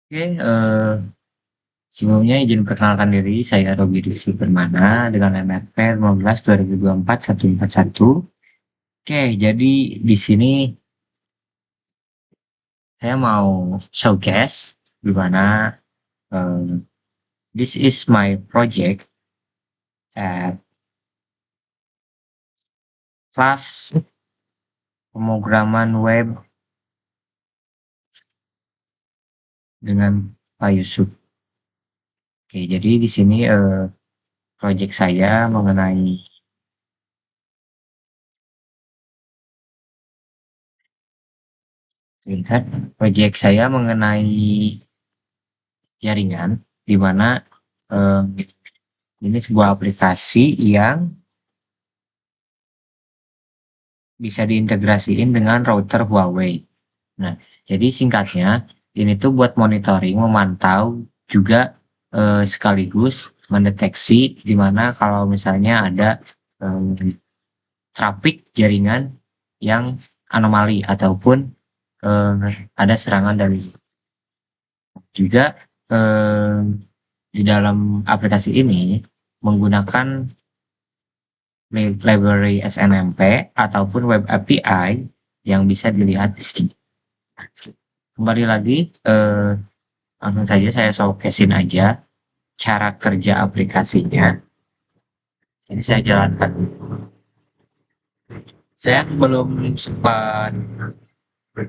Oke, sebelumnya izin perkenalkan diri, saya Robi Rizky Permana dengan NPWP 15/2024-141. Oke, jadi di sini saya mau showcase di mana eh, this is my project at kelas pemrograman web dengan Pak Yusuf. Oke, jadi di sini project saya mengenai lihat project saya mengenai jaringan di mana eh, ini sebuah aplikasi yang bisa diintegrasiin dengan router Huawei. Nah, jadi singkatnya ini tuh buat monitoring, memantau juga sekaligus mendeteksi di mana kalau misalnya ada eh, traffic jaringan yang anomali ataupun ada serangan dari juga eh, di dalam aplikasi ini menggunakan library SNMP ataupun web API yang bisa dilihat di sini. Kembali lagi, langsung saja saya showcase-in aja cara kerja aplikasinya. Ini saya jalankan. Saya belum sempat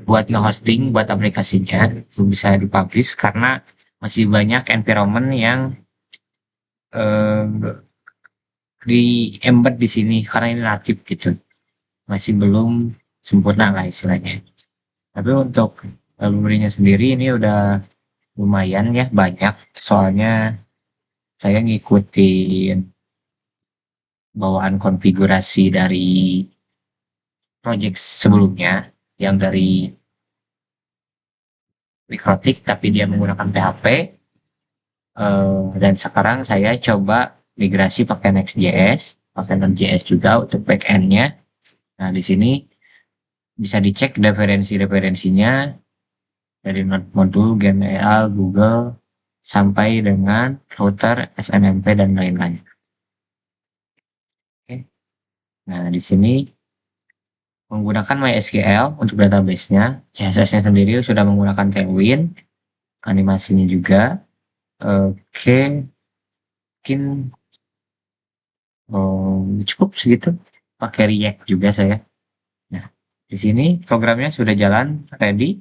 buat nge-hosting buat aplikasinya, belum bisa dipublish karena masih banyak environment yang eh, di embed di sini karena ini natif gitu. Masih belum sempurna lah istilahnya. Tapi untuk library-nya sendiri ini udah lumayan ya banyak. Soalnya saya ngikutin bawaan konfigurasi dari project sebelumnya yang dari Mikrotik tapi dia menggunakan PHP, dan sekarang saya coba migrasi pakai Next.js, pakai Node.js juga untuk backend-nya. Nah, di sini bisa dicek referensi-referensinya dari Node modul, GenAI, Google, sampai dengan router, SNMP, dan lain-lain. Oke. Nah, di sini menggunakan MySQL untuk database-nya, CSS-nya sendiri sudah menggunakan Tailwind, animasinya juga. Oke, mungkin cukup segitu. Pakai React juga saya. Nah, di sini programnya sudah jalan, ready.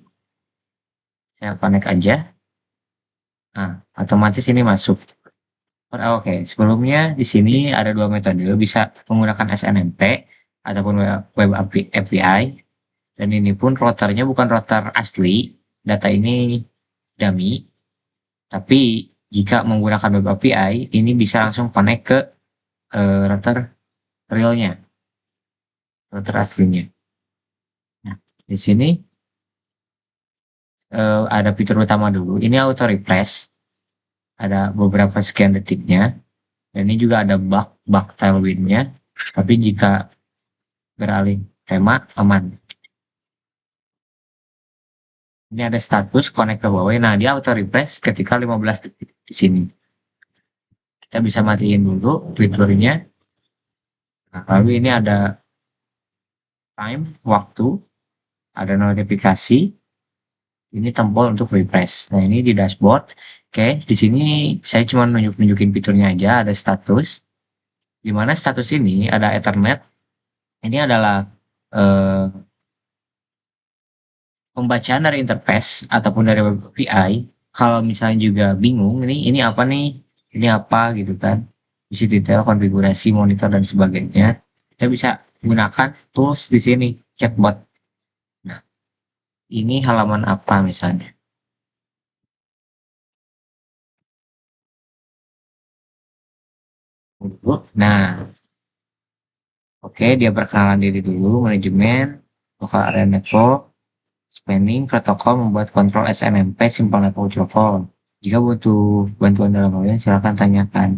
Saya connect aja. Nah, otomatis ini masuk. Oke, sebelumnya di sini ada dua metode, bisa menggunakan SNMP ataupun web API. Dan ini pun routernya bukan router asli, data ini dummy. Tapi jika menggunakan web API, ini bisa langsung connect ke router realnya, router aslinya. Nah, di sini ada fitur utama dulu. Ini auto refresh, ada beberapa sekian detiknya. Dan ini juga ada bug tailwind-nya. Tapi jika beralih tema aman. Ini ada status connect ke Huawei. Nah, dia auto refresh ketika 15 detik di sini. Kita bisa matiin dulu fiturnya. Nah, lalu ini ada time, waktu, ada notifikasi, ini tombol untuk refresh. Nah, ini di dashboard. Oke, di sini saya cuma nunjukin fiturnya aja, ada status. Di mana status ini ada Ethernet. Ini adalah eh, pembacaan dari interface ataupun dari web API. Kalau misalnya juga bingung, ini apa nih? Ini apa gitu kan? Bisa detail konfigurasi monitor dan sebagainya. Kita bisa gunakan tools di sini, chatbot. Nah, ini halaman apa misalnya? Nah, oke, dia perkenalan diri dulu, manajemen, local area network, spanning, protokol, membuat kontrol SNMP, simple network telepon. Jika butuh bantuan dalam hal ini, silakan tanyakan.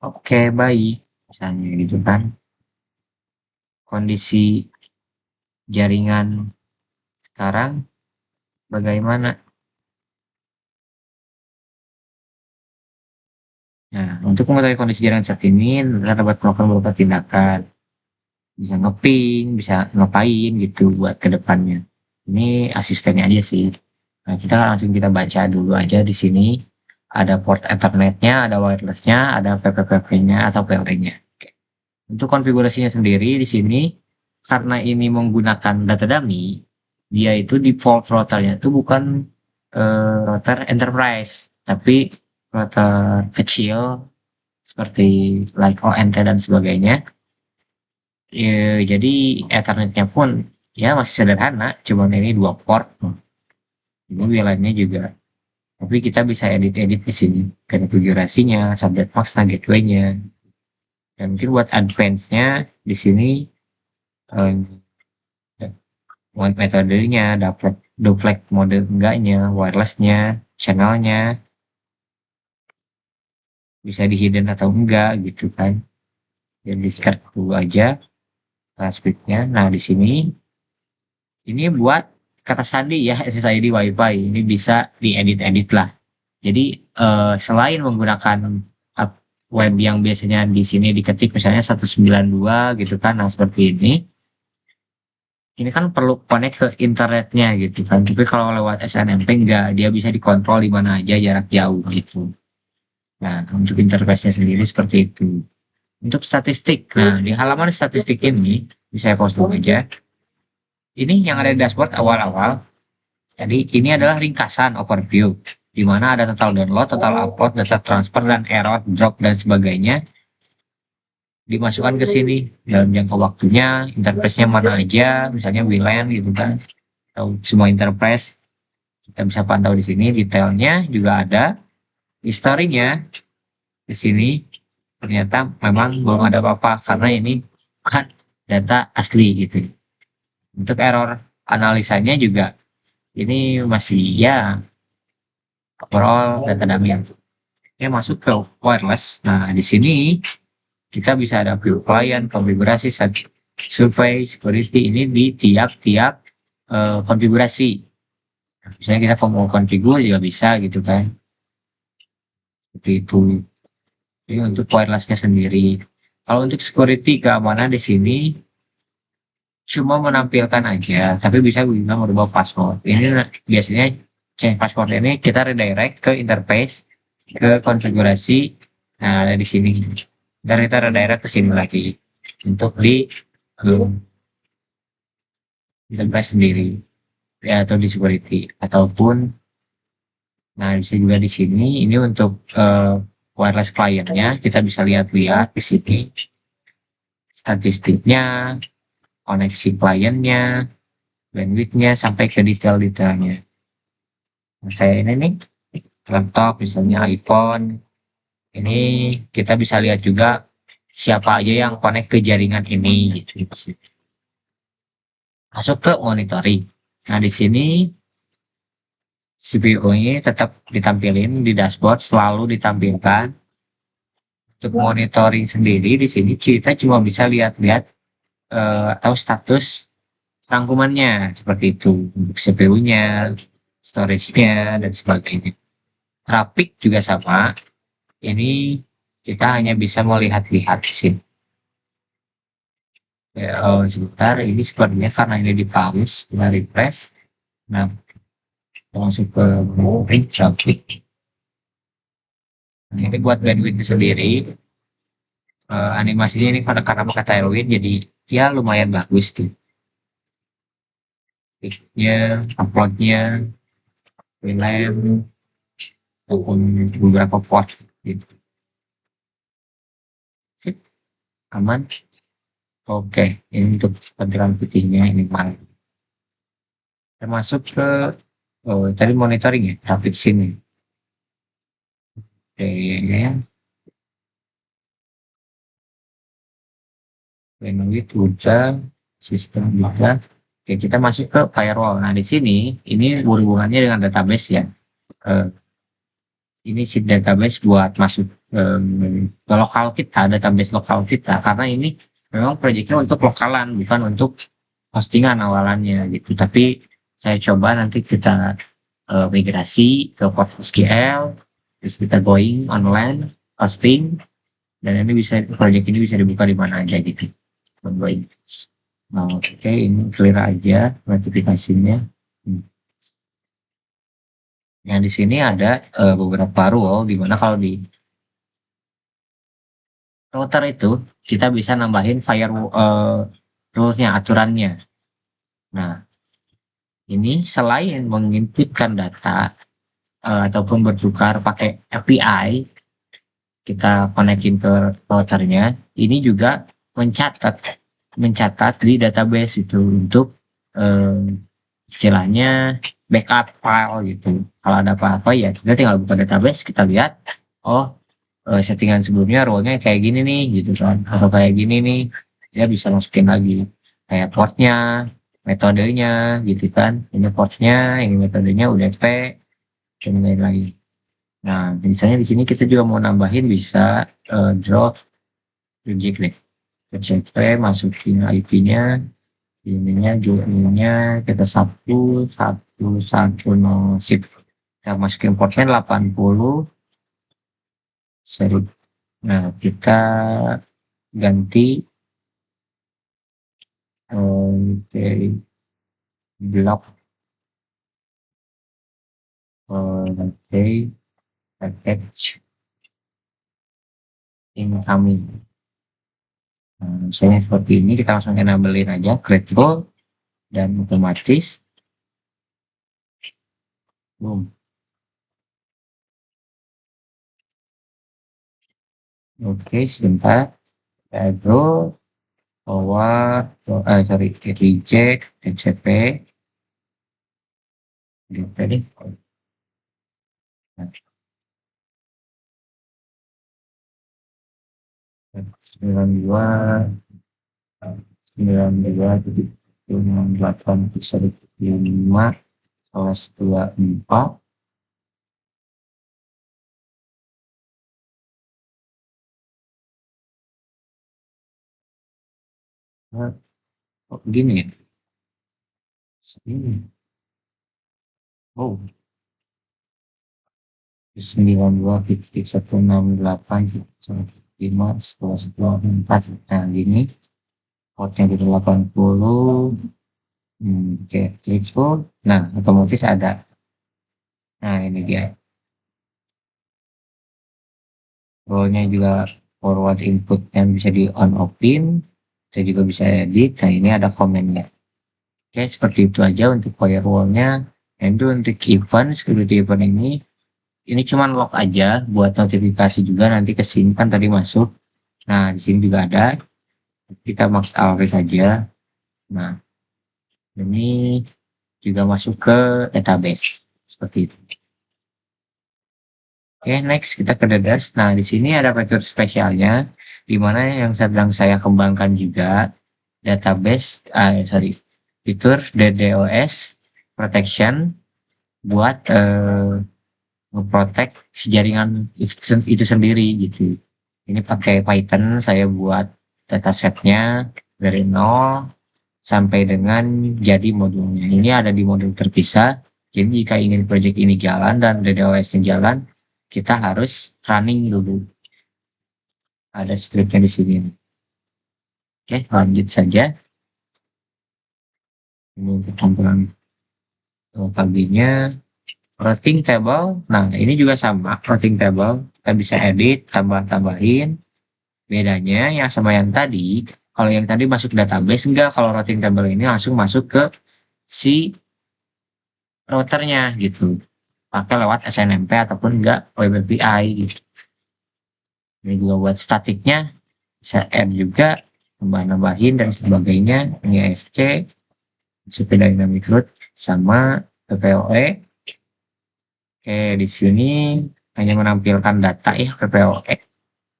Oke, baik. Misalnya gitu kan. Kondisi jaringan sekarang bagaimana? Nah, untuk mengetahui kondisi jaringan saat ini, kita dapat melakukan beberapa tindakan. Bisa ngeping, bisa ngapain gitu buat ke depannya. Ini asistennya aja sih. Nah, kita baca dulu aja di sini. Ada port Ethernetnya, ada wirelessnya, ada PPPP-nya atau PLC-nya. Untuk konfigurasinya sendiri di sini, karena ini menggunakan data dummy, dia itu default routernya itu bukan router enterprise, tapi router kecil seperti like ONT dan sebagainya. Jadi Ethernetnya pun ya masih sederhana, cuman ini 2 port. Ini WLAN-nya juga. Tapi kita bisa edit-edit di sini, konfigurasinya, subnet mask, gateway-nya. Dan mungkin buat advance-nya di sini eh, metodenya, duplex mode enggaknya, wireless-nya, channel-nya, bisa di hidden atau enggak gitu kan. Jadi di-start dulu aja transmit-nya. Nah, di sini ini buat kata sandi ya, SSID WiFi. Ini bisa diedit-edit lah. Jadi selain menggunakan web yang biasanya di sini diketik misalnya 192 gitu kan, nah seperti ini kan perlu connect ke internetnya gitu kan. Tapi kalau lewat SNMP enggak, dia bisa dikontrol di mana aja jarak jauh gitu. Nah, untuk interface-nya sendiri seperti itu. Untuk statistik, nah di halaman statistik ini bisa saya post dulu aja. Ini yang ada di dashboard awal-awal. Jadi ini adalah ringkasan overview, di mana ada total download, total upload, data transfer, dan error, drop, dan sebagainya. Dimasukkan ke sini dalam jangka waktunya, interface-nya mana aja, misalnya WLAN gitu kan, atau semua interface. Kita bisa pantau di sini, detailnya juga ada, historinya di sini. Ternyata memang belum ada apa-apa, karena ini bukan data asli gitu. Untuk error analisanya juga, ini masih ya overall data dummy. Oke, masuk ke wireless. Nah, di sini kita bisa ada view client, konfigurasi, survei, security ini di tiap-tiap konfigurasi. Misalnya kita mau konfigur juga bisa gitu kan. Seperti itu. Ini untuk wirelessnya sendiri. Kalau untuk security keamanan di sini cuma menampilkan aja, tapi bisa juga merubah password. Ini biasanya change password ini kita redirect ke interface, ke konfigurasi. Nah, ada di sini. Dan kita redirect ke sini lagi untuk di interface sendiri ya, atau di security ataupun nah bisa juga di sini. Ini untuk wireless clientnya kita bisa lihat-lihat di sini statistiknya, koneksi kliennya, bandwidthnya sampai ke detail-detailnya. Nah, kayak ini nih laptop misalnya iPhone, ini kita bisa lihat juga siapa aja yang connect ke jaringan ini gitu. Masuk ke monitoring. Nah, di sini CPU ini tetap ditampilin di dashboard, selalu ditampilkan. Untuk monitoring sendiri di sini kita cuma bisa lihat-lihat atau status rangkumannya seperti itu, untuk CPU-nya, storage-nya, dan sebagainya. Traffic juga sama. Ini kita hanya bisa melihat-lihat di sini. Sebentar, ini sepertinya karena ini di pause, kita refresh. Nah, langsung ke moving traffic. Nah, ini buat bandwidth sendiri. Animasinya ini karena pakai Tailwind, jadi ya lumayan bagus tuh. Peak-nya, upload-nya, VLAN, maupun beberapa port gitu. Sip, aman. Oke, ini untuk penteran putihnya ini mana? Termasuk ke tadi monitoring ya, traffic sini. Oke, ya. Bandwidth udah, sistem juga. Oke, kita masuk ke firewall. Nah, di sini ini berhubungannya dengan database ya. Eh, ini si database buat masuk ke lokal kita, database lokal kita. Karena ini memang proyeknya untuk lokalan, bukan untuk postingan awalannya gitu. Tapi saya coba nanti kita migrasi ke PostgreSQL, terus kita going online hosting, dan ini project ini bisa dibuka di mana aja gitu. Oke, ini clear aja notifikasinya. Yang di sini ada beberapa rule, di mana kalau di router itu kita bisa nambahin rules-nya, aturannya. Nah, ini selain menginputkan data ataupun bertukar pakai API, kita konekin ke routernya, ini juga mencatat di database itu untuk istilahnya backup file gitu. Kalau ada apa-apa ya kita tinggal buka database, kita lihat, oh settingan sebelumnya role-nya kayak gini nih gitu kan, atau kayak gini nih, dia bisa masukin lagi kayak portnya, metodenya gitu kan, ini portnya, ini metodenya UDP, dan lain-lain. Nah, misalnya di sini kita juga mau nambahin bisa drop reject deh. CP masukin IP-nya, ininya joinnya kita 1.1.1.0 sip. Kita masukin portnya 80 seri. Nah, kita ganti dari blok dari package incoming. Nah, misalnya seperti ini, kita langsung enablein aja create role dan otomatis boom. Oke, sebentar. Role forward, sorry, reject, TCP, gitu deh. Nah, 92, 92.68.1.5/24. Nah, kok gini ya? Ini. Oh, 92.168.1.5/24. Nah, gini. Portnya di 80. Oke, threshold. Nah, otomatis ada. Nah, ini dia. Role-nya juga forward input yang bisa di on off-in. Saya juga bisa edit. Nah, ini ada komennya. Oke, seperti itu aja untuk firewall-nya. Dan itu untuk event, security event ini cuma log aja buat notifikasi juga nanti ke sini kan tadi masuk. Nah, di sini juga ada. Kita max out saja. Nah, ini juga masuk ke database seperti itu. Oke, next kita ke database. Nah, di sini ada fitur spesialnya, di mana yang sedang saya kembangkan juga database, fitur DDoS protection buat nge-protect si jaringan itu sendiri gitu. Ini pakai Python, saya buat datasetnya dari nol sampai dengan jadi modulnya. Ini ada di modul terpisah. Jadi jika ingin project ini jalan dan DDoS-nya jalan, kita harus running dulu. Ada scriptnya di sini. Oke, lanjut saja. Ini untuk tampilan tabunya. Routing table. Nah, ini juga sama routing table. Kita bisa edit, tambah-tambahin. Bedanya yang sama yang tadi, kalau yang tadi masuk database, enggak. Kalau routing table ini langsung masuk ke si routernya gitu. Pakai lewat SNMP ataupun enggak web API gitu. Ini juga buat statiknya bisa add juga, tambah-nambahin dan sebagainya. Ini ESC, SP Dynamic Root sama PPOE. Oke, di sini hanya menampilkan data ya PPOE.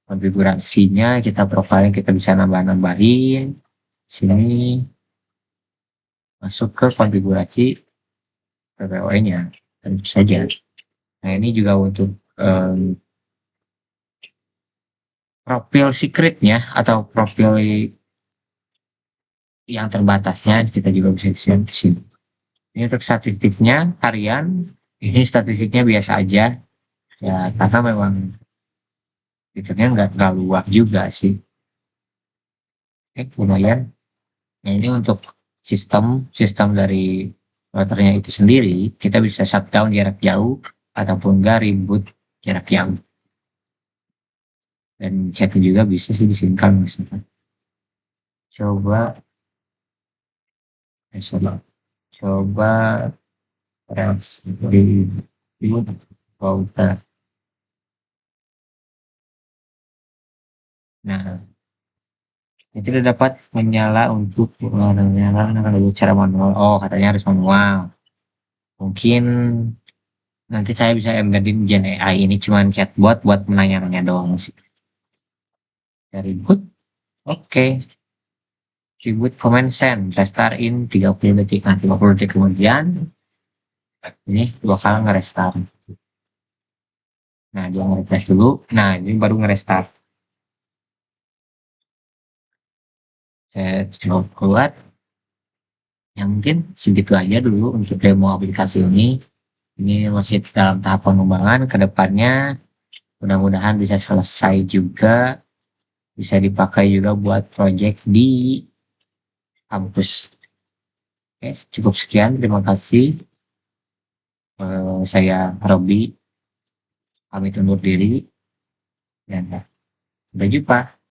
Konfigurasinya kita profiling, kita bisa nambah-nambahin. Sini masuk ke konfigurasi PPOE-nya, tentu saja. Nah, ini juga untuk profil secretnya atau profil yang terbatasnya kita juga bisa di sini. Ini untuk statistiknya harian, ini statistiknya biasa aja ya, karena memang fiturnya nggak terlalu wah juga sih. Lumayan. Nah, ini untuk sistem dari routernya itu sendiri, kita bisa shutdown jarak jauh ataupun nggak reboot jarak jauh. Dan chatnya juga bisa sih disingkat misalkan. Coba, coba di router. Nah, itu udah dapat menyala untuk menyala cara manual. Oh, katanya harus manual. Mungkin nanti saya bisa embedding Gen AI ini cuman chatbot buat menanya-nanya doang sih. Dari boot, oke. Reboot command send, restart in 30 detik. Nah, 30 detik kemudian, ini bakal nge-restart. Nah, dia nge-refresh dulu. Nah, ini baru nge-restart. Saya coba buat. Ya mungkin segitu aja dulu untuk demo aplikasi ini. Ini masih dalam tahap pengembangan. Kedepannya mudah-mudahan bisa selesai juga. Bisa dipakai juga buat project di kampus. Oke, cukup sekian. Terima kasih. Saya Robi. Pamit undur diri. Dan sampai jumpa.